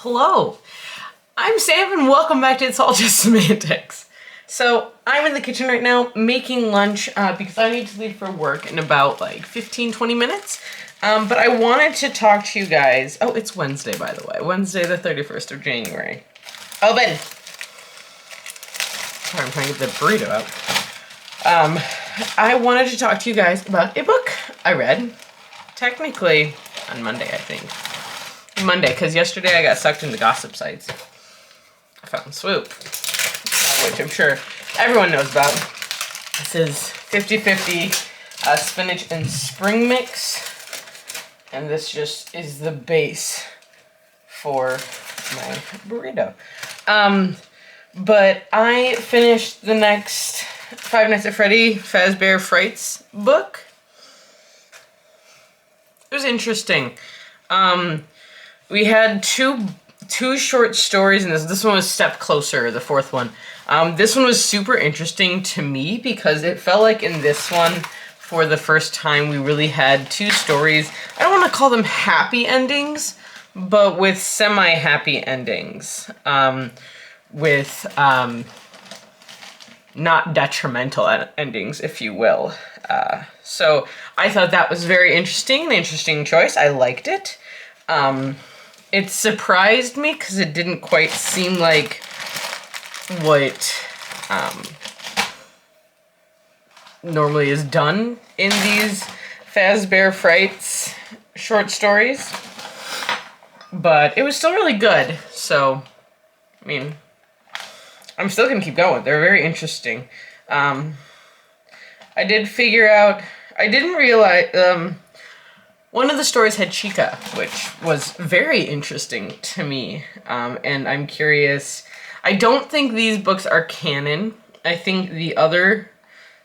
Hello, I'm Sam and welcome back to It's All Just Semantics. So I'm in the kitchen right now making lunch because I need to leave for work in about like 15-20 minutes. But I wanted to talk to you guys. Oh, it's Wednesday, by the way. Wednesday the 31st of January. Open! Sorry, I'm trying to get the burrito out. I wanted to talk to you guys about a book I read. Technically on Monday, I think. Monday, because yesterday I got sucked into gossip sites. I found Swoop, which I'm sure everyone knows about. This is 50-50 spinach and spring mix. And this just is the base for my burrito. But I finished the next Five Nights at Freddy Fazbear Frights book. It was interesting. We had two short stories in this. This one was Step Closer, the fourth one. This one was super interesting to me because it felt like in this one, for the first time, we really had two stories. I don't want to call them happy endings, but with semi-happy endings. With not detrimental endings, if you will. So I thought that was very interesting, an interesting choice. I liked it. It surprised me because it didn't quite seem like what normally is done in these Fazbear Frights short stories. But it was still really good. So, I mean, I'm still going to keep going. They're very interesting. I did figure out, I didn't realize, one of the stories had Chica, which was very interesting to me, and I'm curious. I don't think these books are canon. I think the other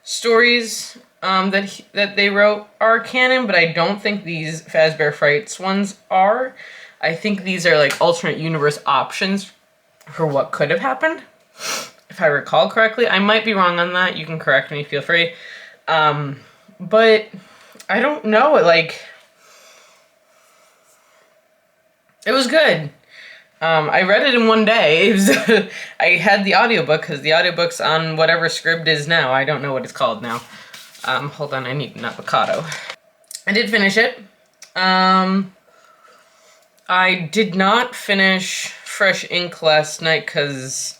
stories that they wrote are canon, but I don't think these Fazbear Frights ones are. I think these are like alternate universe options for what could have happened, if I recall correctly. I might be wrong on that. You can correct me, feel free. But I don't know, it was good. I read it in one day. It was I had the audiobook because the audiobook's on whatever Scribd is now. I don't know what it's called now. Hold on, I need an avocado. I did finish it. I did not finish Fresh Ink last night because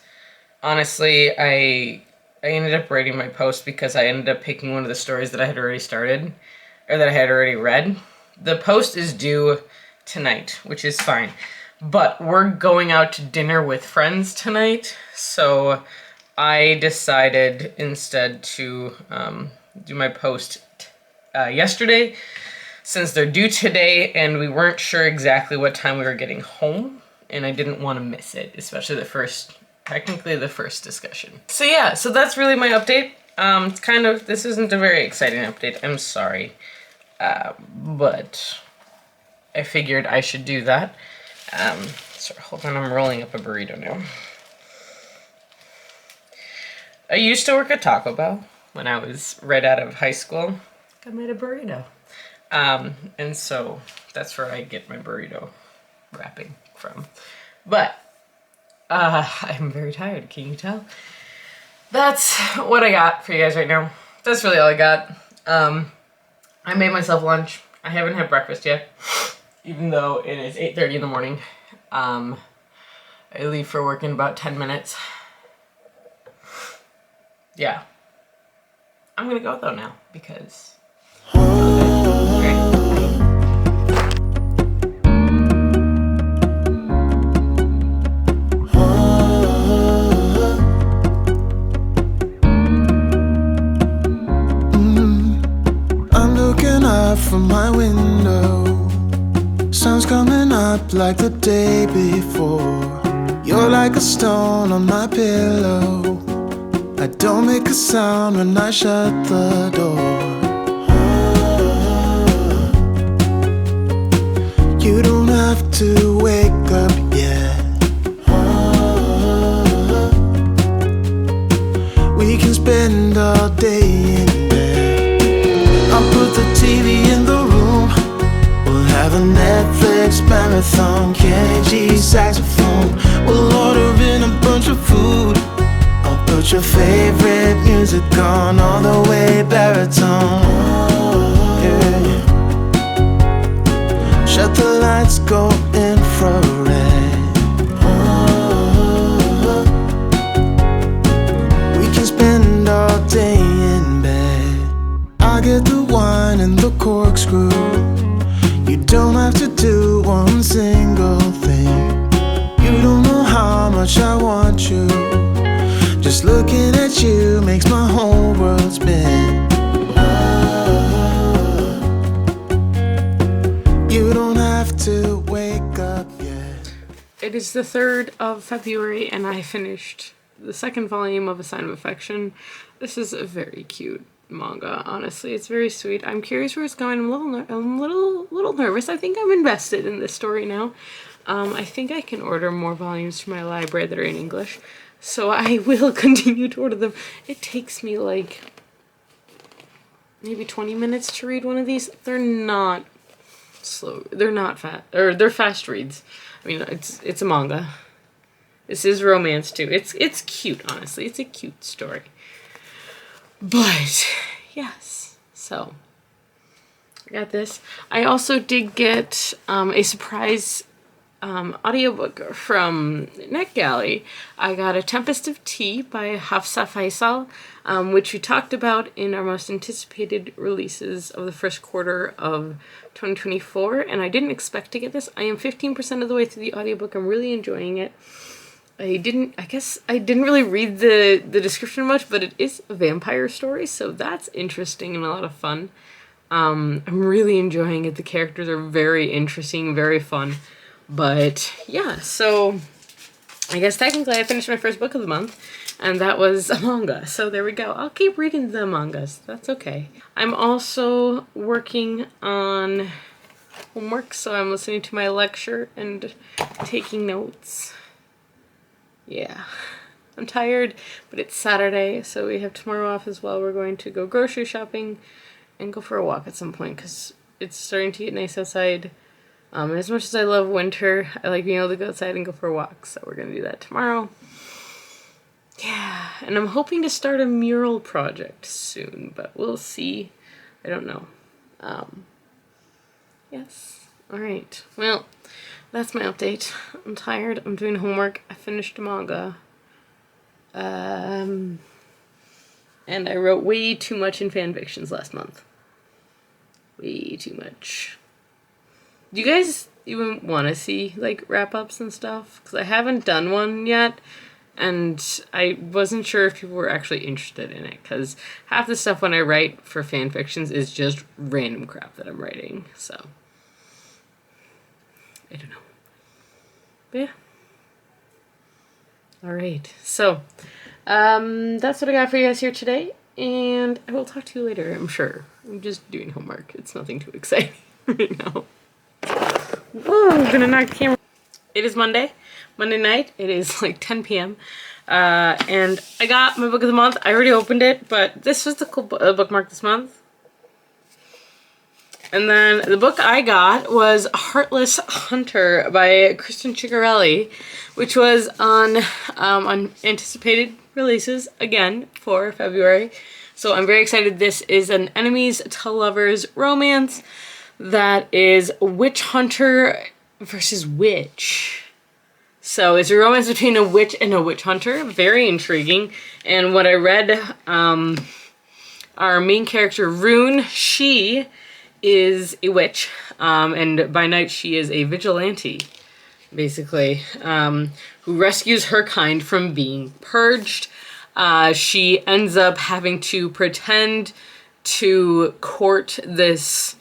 honestly, I ended up writing my post because I ended up picking one of the stories that I had already started, or that I had already read. The post is due tonight, which is fine. But we're going out to dinner with friends tonight, so I decided instead to do my post yesterday, since they're due today, and we weren't sure exactly what time we were getting home, and I didn't want to miss it, especially technically the first discussion. So yeah, so that's really my update. This isn't a very exciting update, I'm sorry. But I figured I should do that. So hold on, I'm rolling up a burrito now. I used to work at Taco Bell when I was right out of high school. I made a burrito. And so that's where I get my burrito wrapping from. But I'm very tired, can you tell? That's what I got for you guys right now. That's really all I got. I made myself lunch. I haven't had breakfast yet, even though it is 8:30 in the morning. I leave for work in about 10 minutes. Yeah. I'm gonna go though now, because... Great. From my window, sun's coming up like the day before. You're like a stone on my pillow. I don't make a sound when I shut the door. You don't have to wake up yet. We can spend all day in bed. I'll put the TV in the room. We'll have a Netflix marathon. Kenny G saxophone. makes my whole world spin. You don't have to wake up yet. It is the 3rd of February and I finished the 2nd volume of A Sign of Affection. This is a very cute manga, honestly. It's very sweet. I'm curious where it's going. I'm a little nervous. I think I'm invested in this story now. I think I can order more volumes from my library that are in English, so I will continue to order them. It takes me like maybe 20 minutes to read one of these. They're not slow. They're not fast, or they're fast reads. I mean, it's a manga. This is romance too. It's cute, honestly. It's a cute story. But yes, so I got this. I also did get a surprise audiobook from NetGalley. I got A Tempest of Tea by Hafsa Faisal, which we talked about in our most anticipated releases of the first quarter of 2024, and I didn't expect to get this. I am 15% of the way through the audiobook. I'm really enjoying it. I guess I didn't really read the description much, but it is a vampire story, so that's interesting and a lot of fun. I'm really enjoying it. The characters are very interesting, very fun. But yeah, so I guess technically I finished my first book of the month, and that was a manga. So there we go. I'll keep reading the mangas. That's okay. I'm also working on homework, so I'm listening to my lecture and taking notes. Yeah, I'm tired, but it's Saturday, so we have tomorrow off as well. We're going to go grocery shopping and go for a walk at some point because it's starting to get nice outside. And as much as I love winter, I like being able to go outside and go for a walk, so we're going to do that tomorrow. Yeah, and I'm hoping to start a mural project soon, but we'll see. I don't know. Yes. Alright. Well, that's my update. I'm tired. I'm doing homework. I finished a manga. And I wrote way too much in fanfictions last month. Way too much. Do you guys even want to see, like, wrap-ups and stuff? Because I haven't done one yet, and I wasn't sure if people were actually interested in it, because half the stuff when I write for fanfictions is just random crap that I'm writing, so I don't know. But yeah. Alright, so that's what I got for you guys here today, and I will talk to you later, I'm sure. I'm just doing homework. It's nothing too exciting right now. Whoa, I'm gonna knock the camera. It is Monday night. It is like 10 p.m. And I got my book of the month. I already opened it, but this was the cool bookmark this month. And then the book I got was Heartless Hunter by Kristen Ciccarelli, which was on anticipated releases again for February. So I'm very excited. This is an enemies to lovers romance that is witch hunter versus witch. So it's a romance between a witch and a witch hunter. Very intriguing. And what I read, our main character, Rune, she is a witch. And by night she is a vigilante, basically, who rescues her kind from being purged. She ends up having to pretend to court this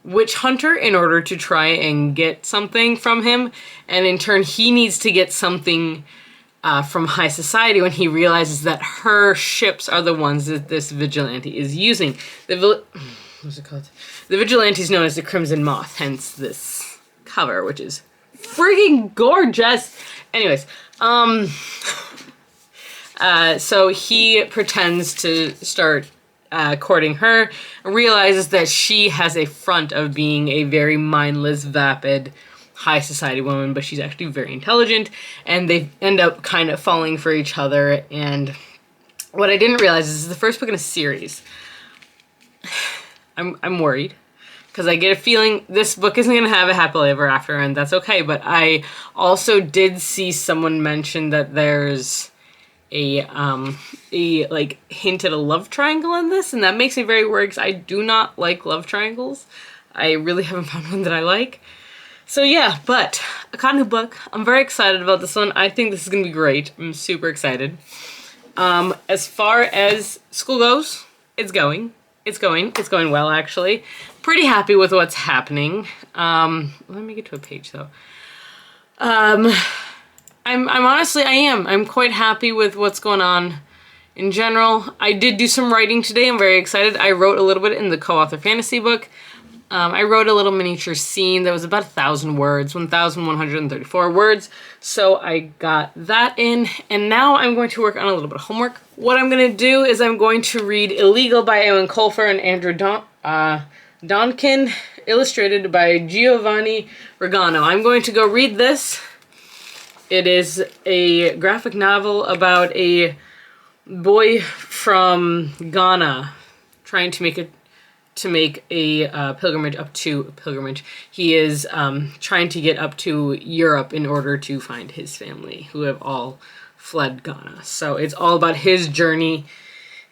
witch hunter in order to try and get something from him, and in turn he needs to get something from high society when he realizes that her ships are the ones that this vigilante is using. What's it called? The vigilante is known as the Crimson Moth, hence this cover, which is freaking gorgeous. Anyways, so he pretends to start courting her, realizes that she has a front of being a very mindless, vapid, high society woman, but she's actually very intelligent, and they end up kind of falling for each other. And what I didn't realize is this is the first book in a series. I'm worried, because I get a feeling this book isn't going to have a happily ever after, and that's okay, but I also did see someone mention that there's a like hint at a love triangle in this, and that makes me very worried because I do not like love triangles. I really haven't found one that I like. So yeah, but I got a new book. I'm very excited about this one. I think this is gonna be great. I'm super excited. As far as school goes, it's going well, actually. Pretty happy with what's happening. Let me get to a page though. I'm honestly, I'm quite happy with what's going on in general. I did do some writing today. I'm very excited. I wrote a little bit in the co-author fantasy book. I wrote a little miniature scene that was about 1,000 words, 1,134 words. So I got that in, and now I'm going to work on a little bit of homework. What I'm going to do is I'm going to read Illegal by Ewan Colfer and Andrew Donkin, illustrated by Giovanni Regano. I'm going to go read this. It is a graphic novel about a boy from Ghana trying to make a pilgrimage up to pilgrimage. He is trying to get up to Europe in order to find his family, who have all fled Ghana. So it's all about his journey,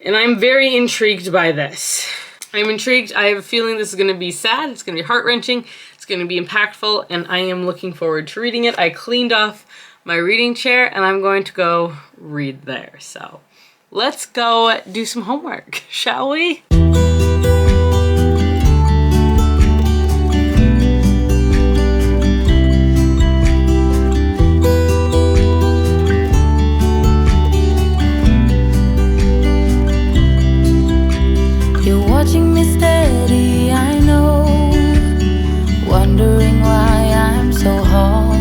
and I'm very intrigued by this. I'm intrigued. I have a feeling this is going to be sad. It's going to be heart-wrenching. It's going to be impactful, and I am looking forward to reading it. I cleaned off my reading chair, and I'm going to go read there. So let's go do some homework, shall we? Watching me steady, I know, wondering why I'm so hollow.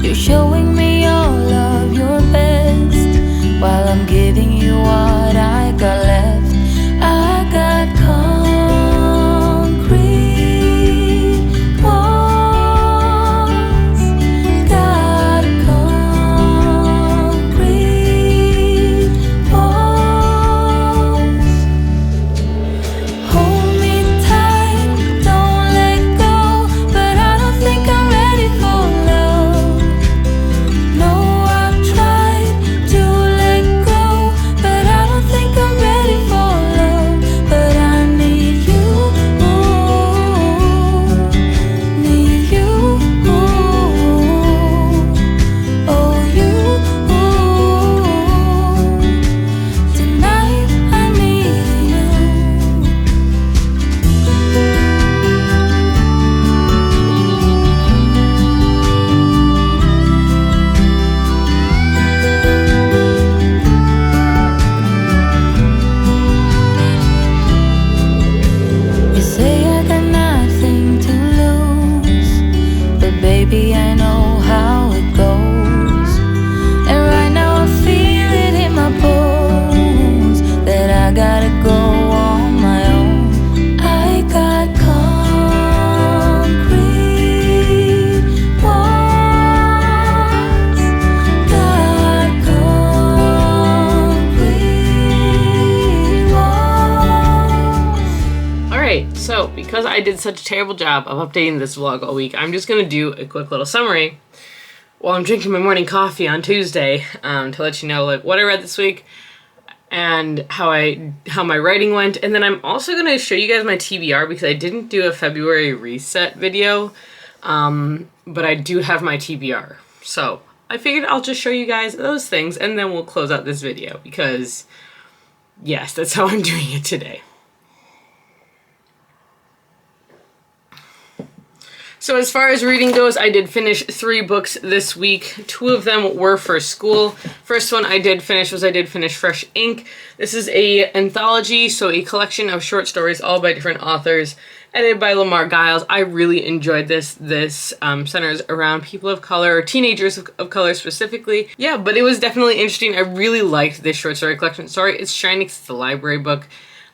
You're showing me all of your best, while I'm giving you what I got left. I got concrete walls, got concrete walls. Hold me tight, don't let go, but I don't think I'm ready for love. No, I've tried to let go, but I don't think I'm ready for love. But I need you, need you, oh you, tonight I need you. You say I got nothing to lose, but baby, I know how it goes. And right now I feel it in my bones that I gotta go on my own. I got concrete walls, got concrete walls. Alright, so because I did such a terrible job of updating this vlog all week, I'm just going to do a quick little summary while I'm drinking my morning coffee on Tuesday to let you know like what I read this week and how my writing went. And then I'm also going to show you guys my TBR because I didn't do a February reset video, but I do have my TBR. So I figured I'll just show you guys those things and then we'll close out this video because yes, that's how I'm doing it today. So as far as reading goes, I did finish 3 books this week. 2 of them were for school. First one I did finish Fresh Ink. This is a anthology, so a collection of short stories all by different authors, edited by Lamar Giles. I really enjoyed this. This centers around people of color, or teenagers of color specifically. Yeah, but it was definitely interesting. I really liked this short story collection. Sorry, it's shiny because it's a library book.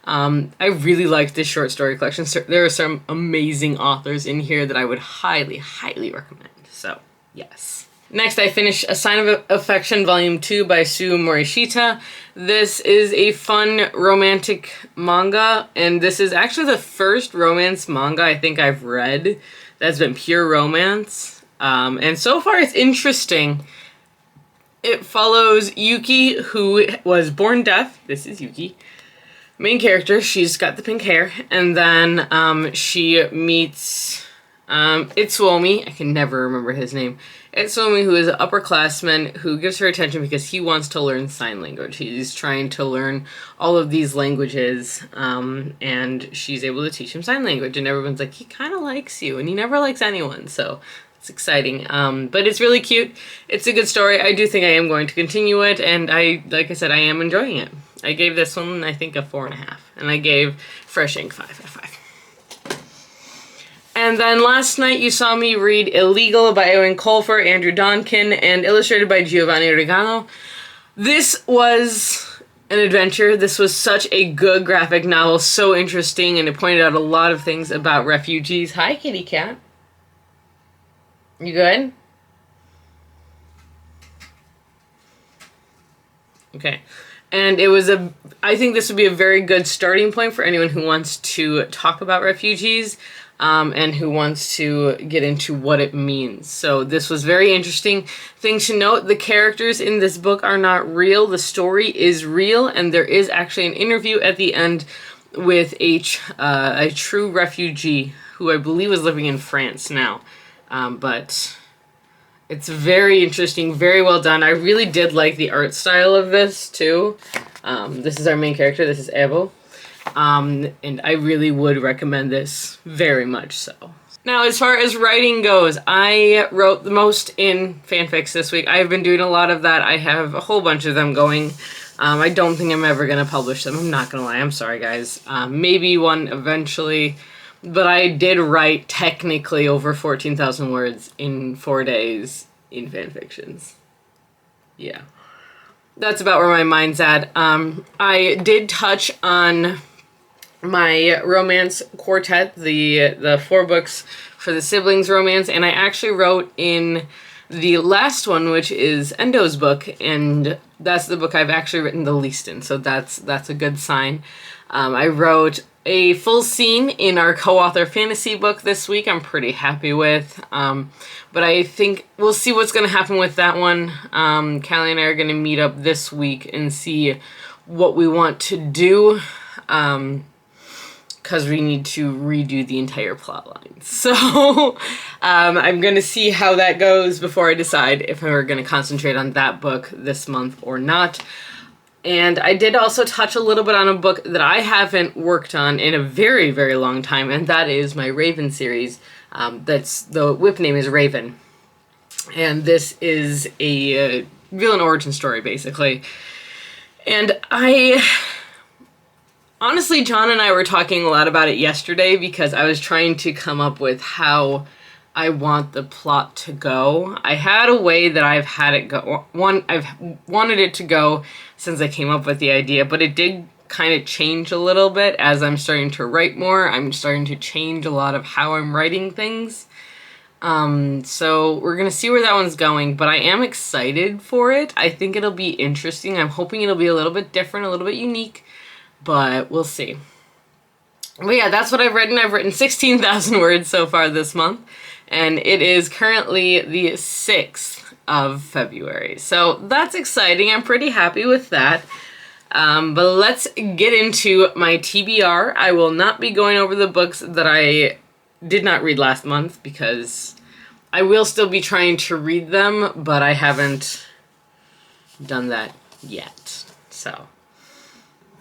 I really liked this short story collection. So there are some amazing authors in here that I would highly, highly recommend. So, yes. Next, I finished A Sign of Affection Volume 2 by Sue Morishita. This is a fun romantic manga, and this is actually the first romance manga I think I've read that's been pure romance. And so far it's interesting. It follows Yuki, who was born deaf. This is Yuki. Main character, she's got the pink hair, and then she meets Itsuomi, I can never remember his name. Itsuomi, who is an upperclassman who gives her attention because he wants to learn sign language. He's trying to learn all of these languages, and she's able to teach him sign language. And everyone's like, he kind of likes you, and he never likes anyone, so it's exciting. But it's really cute. It's a good story. I do think I am going to continue it, and like I said, I am enjoying it. I gave this one, I think, a 4.5, and I gave Fresh Ink 5 out of 5. And then last night you saw me read Illegal by Eowyn Colfer, Andrew Donkin, and illustrated by Giovanni Regano. This was an adventure. This was such a good graphic novel, so interesting, and it pointed out a lot of things about refugees. Hi, kitty cat. You good? Okay. And it was I think this would be a very good starting point for anyone who wants to talk about refugees. And who wants to get into what it means. So this was very interesting. Thing to note, the characters in this book are not real. The story is real, and there is actually an interview at the end with a true refugee who I believe is living in France now. But it's very interesting, very well done. I really did like the art style of this, too. This is our main character. This is Ebo. And I really would recommend this very much so. Now, as far as writing goes, I wrote the most in fanfics this week. I've been doing a lot of that. I have a whole bunch of them going. I don't think I'm ever going to publish them. I'm not going to lie. I'm sorry, guys. Maybe one eventually. But I did write technically over 14,000 words in 4 days in fanfictions. Yeah. That's about where my mind's at. I did touch on my romance quartet, the 4 books for the siblings romance, and I actually wrote in the last one, which is Endo's book, and that's the book I've actually written the least in, so that's a good sign. I wrote a full scene in our co-author fantasy book this week. I'm pretty happy with, but I think we'll see what's going to happen with that one. Callie and I are going to meet up this week and see what we want to do, because we need to redo the entire plot line. So I'm going to see how that goes before I decide if we're going to concentrate on that book this month or not. And I did also touch a little bit on a book that I haven't worked on in a very, very long time, and that is my Raven series. The whip name is Raven. And this is a villain origin story, basically. And honestly, John and I were talking a lot about it yesterday because I was trying to come up with how I want the plot to go. I had a way that I've had it go. I've wanted it to go since I came up with the idea, but it did kind of change a little bit as I'm starting to write more. I'm starting to change a lot of how I'm writing things. So we're going to see where that one's going, but I am excited for it. I think it'll be interesting. I'm hoping it'll be a little bit different, a little bit unique, but we'll see. But yeah, that's what I've written. I've written 16,000 words so far this month, and it is currently the 6th of February. So that's exciting. I'm pretty happy with that. But let's get into my TBR. I will not be going over the books that I did not read last month because I will still be trying to read them, but I haven't done that yet. So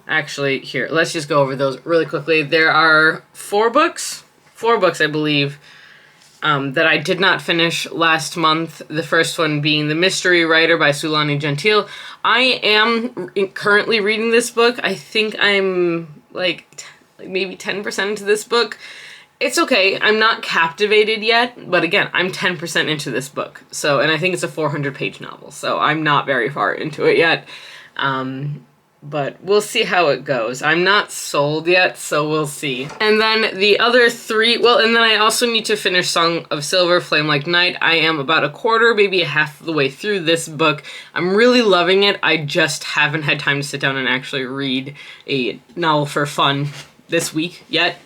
actually, here, let's just go over those really quickly. There are 4 books, I believe, that I did not finish last month. The first one being The Mystery Writer by Sulani Gentile. I am currently reading this book. I think I'm like maybe 10% into this book. It's okay. I'm not captivated yet, but again, I'm 10% into this book. So, and I think it's a 400-page novel, so I'm not very far into it yet. But we'll see how it goes. I'm not sold yet, so we'll see. And then the other 3, well, and then I also need to finish Song of Silver, Flame Like Night. I am about a quarter, maybe a half of the way through this book. I'm really loving it. I just haven't had time to sit down and actually read a novel for fun this week yet.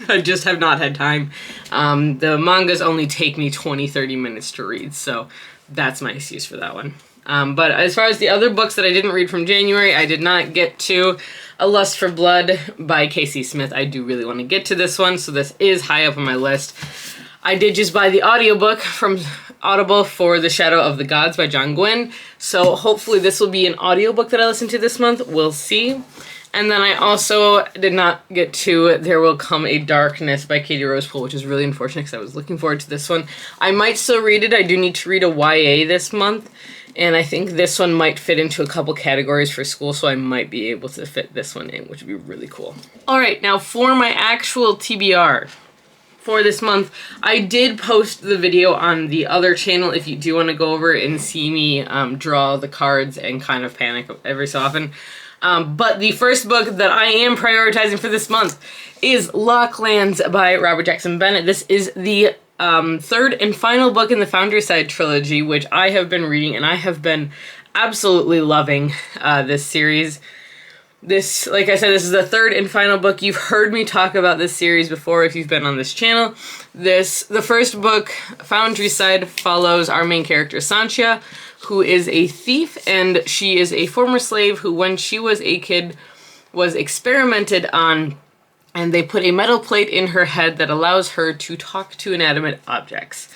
I just have not had time. The mangas only take me 20-30 minutes to read, so that's my excuse for that one. But as far as the other books that I didn't read from January, I did not get to A Lust for Blood by Casey Smith. I do really want to get to this one, so this is high up on my list. I did just buy the audiobook from Audible for The Shadow of the Gods by John Gwynne. So hopefully this will be an audiobook that I listen to this month. We'll see. And then I also did not get to There Will Come a Darkness by Katie Rosepool, which is really unfortunate because I was looking forward to this one. I might still read it. I do need to read a YA this month. And I think this one might fit into a couple categories for school, so I might be able to fit this one in, which would be really cool. All right, now for my actual TBR for this month, I did post the video on the other channel if you do want to go over and see me draw the cards and kind of panic every so often. But the first book that I am prioritizing for this month is Locklands by Robert Jackson Bennett. This is the third and final book in the Foundryside trilogy, which I have been reading, and I have been absolutely loving this series. This, like I said, this is the third and final book. You've heard me talk about this series before if you've been on this channel. The first book, Foundryside, follows our main character, Sanchia, who is a thief, and she is a former slave who, when she was a kid, was experimented on, and they put a metal plate in her head that allows her to talk to inanimate objects.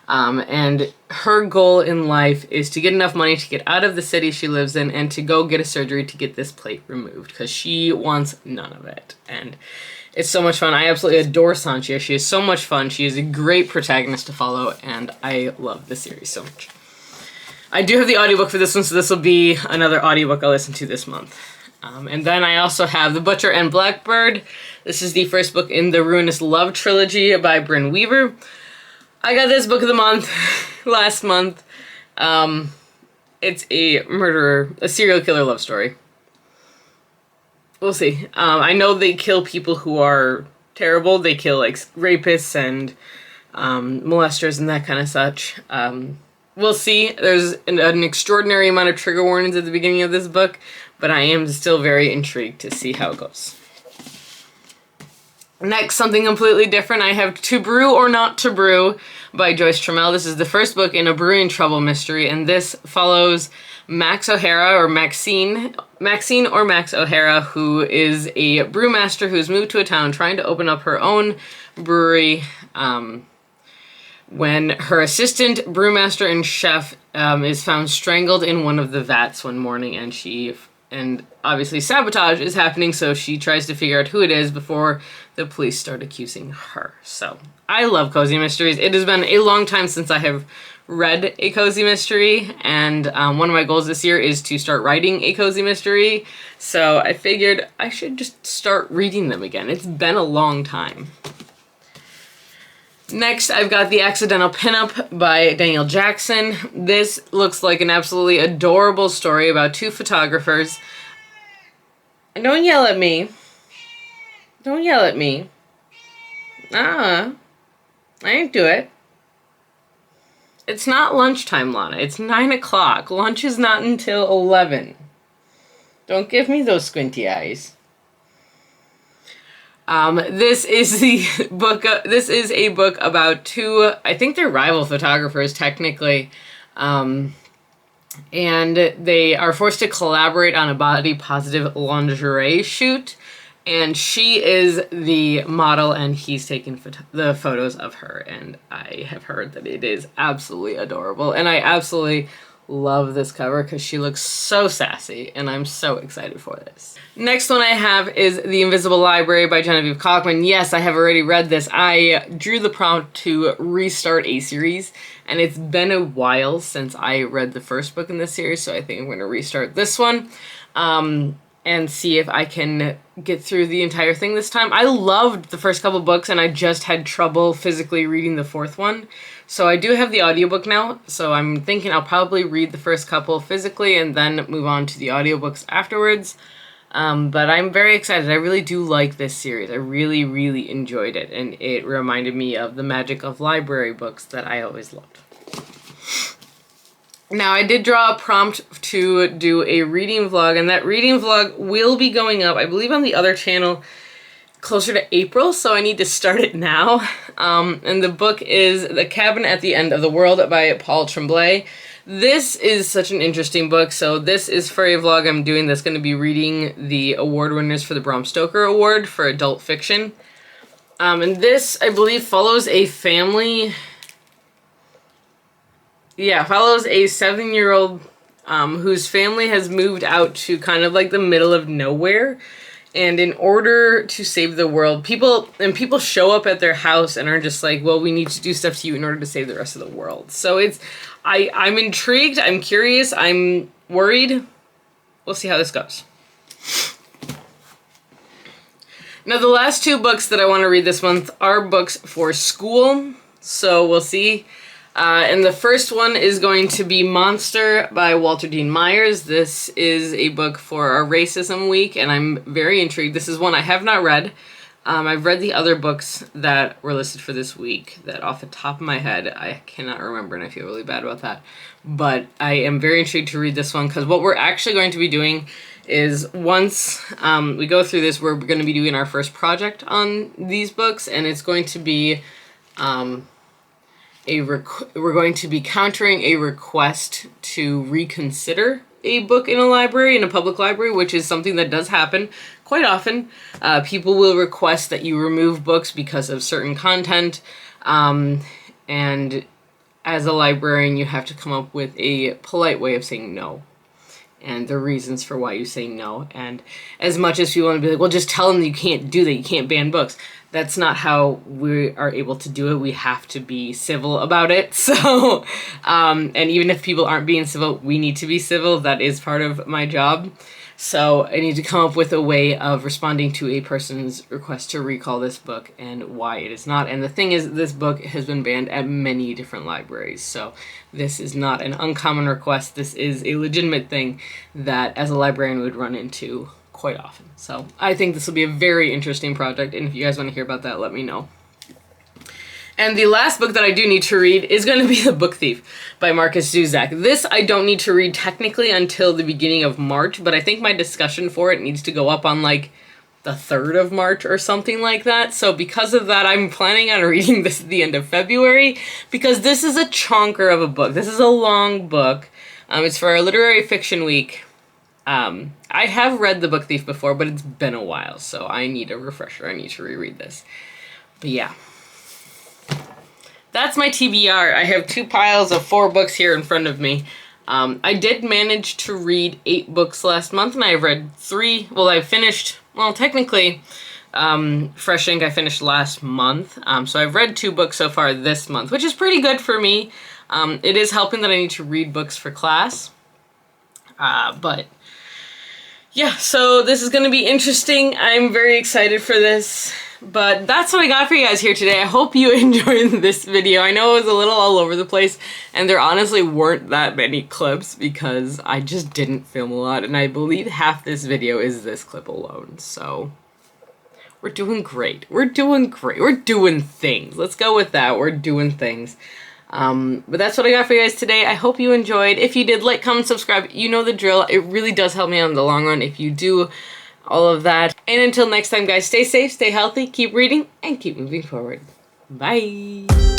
And her goal in life is to get enough money to get out of the city she lives in and to go get a surgery to get this plate removed, because she wants none of it. And it's so much fun. I absolutely adore Sanchia. She is so much fun. She is a great protagonist to follow, and I love the series so much. I do have the audiobook for this one, so this will be another audiobook I'll listen to this month. And then I also have The Butcher and Blackbird. This is the first book in the Ruinous Love trilogy by Brynne Weaver. I got this book of the month last month. It's a serial killer love story. We'll see. I know they kill people who are terrible. They kill like rapists and molesters and that kind of such. We'll see. There's an extraordinary amount of trigger warnings at the beginning of this book, but I am still very intrigued to see how it goes. Next, something completely different. I have To Brew or Not to Brew by Joyce Trammell. This is the first book in a brewing trouble mystery, and this follows Max O'Hara, or Maxine or Max O'Hara, who is a brewmaster who's moved to a town trying to open up her own brewery, when her assistant brewmaster and chef is found strangled in one of the vats one morning, and obviously sabotage is happening, so she tries to figure out who it is before the police start accusing her. So I love cozy mysteries. It has been a long time since I have read a cozy mystery, and one of my goals this year is to start writing a cozy mystery, so I figured I should just start reading them again. It's been a long time. Next, I've got The Accidental Pinup by Daniel Jackson. This looks like an absolutely adorable story about two photographers. And don't yell at me. Don't yell at me. I ain't do it. It's not lunchtime, Lana. It's 9 o'clock. Lunch is not until 11. Don't give me those squinty eyes. This is a book about two, I think they're rival photographers technically, and they are forced to collaborate on a body positive lingerie shoot, and she is the model and he's taking the photos of her, and I have heard that it is absolutely adorable, and I absolutely love this cover because she looks so sassy, and I'm so excited for this. Next one I have is The Invisible Library by Genevieve Kaufman. Yes, I have already read this. I drew the prompt to restart a series, and it's been a while since I read the first book in this series, so I think I'm going to restart this one and see if I can get through the entire thing this time. I loved the first couple books, and I just had trouble physically reading the fourth one. So I do have the audiobook now, so I'm thinking I'll probably read the first couple physically and then move on to the audiobooks afterwards. But I'm very excited. I really do like this series. I really, really enjoyed it, and it reminded me of the magic of library books that I always loved. Now, I did draw a prompt to do a reading vlog, and that reading vlog will be going up, I believe, on the other channel closer to April, so I need to start it now. And the book is The Cabin at the End of the World by Paul Tremblay. This is such an interesting book, so this is for a vlog I'm doing that's going to be reading the award winners for the Bram Stoker Award for adult fiction. And this, I believe, follows a family. Yeah, follows a 7-year-old whose family has moved out to kind of like the middle of nowhere. And in order to save the world, people show up at their house and are just like, well, we need to do stuff to you in order to save the rest of the world. So I'm intrigued, I'm curious, I'm worried. We'll see how this goes. Now, the last 2 books that I want to read this month are books for school, so we'll see. And the first one is going to be Monster by Walter Dean Myers. This is a book for our Racism Week, and I'm very intrigued. This is one I have not read. I've read the other books that were listed for this week that off the top of my head, I cannot remember, and I feel really bad about that. But I am very intrigued to read this one, because what we're actually going to be doing is once we go through this, we're going to be doing our first project on these books, and it's going to be we're going to be countering a request to reconsider a book in a library, in a public library, which is something that does happen quite often. People will request that you remove books because of certain content, and as a librarian, you have to come up with a polite way of saying no, and the reasons for why you say no. And as much as people want to be like, well, just tell them that you can't do that, you can't ban books. That's not how we are able to do it. We have to be civil about it. So, and even if people aren't being civil, we need to be civil. That is part of my job. So I need to come up with a way of responding to a person's request to recall this book and why it is not. And the thing is, this book has been banned at many different libraries. So this is not an uncommon request. This is a legitimate thing that as a librarian would run into quite often. So I think this will be a very interesting project. And if you guys want to hear about that, let me know. And the last book that I do need to read is going to be The Book Thief by Marcus Zusak. This I don't need to read technically until the beginning of March, but I think my discussion for it needs to go up on like the 3rd of March or something like that. So because of that, I'm planning on reading this at the end of February, because this is a chonker of a book. This is a long book. It's for our Literary Fiction Week. I have read The Book Thief before, but it's been a while, so I need a refresher. I need to reread this. But yeah. That's my TBR. I have 2 piles of 4 books here in front of me. I did manage to read 8 books last month, and I have read 3. Well, I finished, well, technically, Fresh Ink I finished last month. So I've read 2 books so far this month, which is pretty good for me. It is helping that I need to read books for class. But yeah, so this is going to be interesting. I'm very excited for this. But that's what I got for you guys here today. I hope you enjoyed this video. I know it was a little all over the place, and there honestly weren't that many clips because I just didn't film a lot, and I believe half this video is this clip alone. So we're doing great. We're doing great. We're doing things. Let's go with that. We're doing things. But that's what I got for you guys today. I hope you enjoyed. If you did, like, comment, subscribe. You know the drill. It really does help me out in the long run if you do all of that. And until next time, guys, stay safe, stay healthy, keep reading, and keep moving forward. Bye!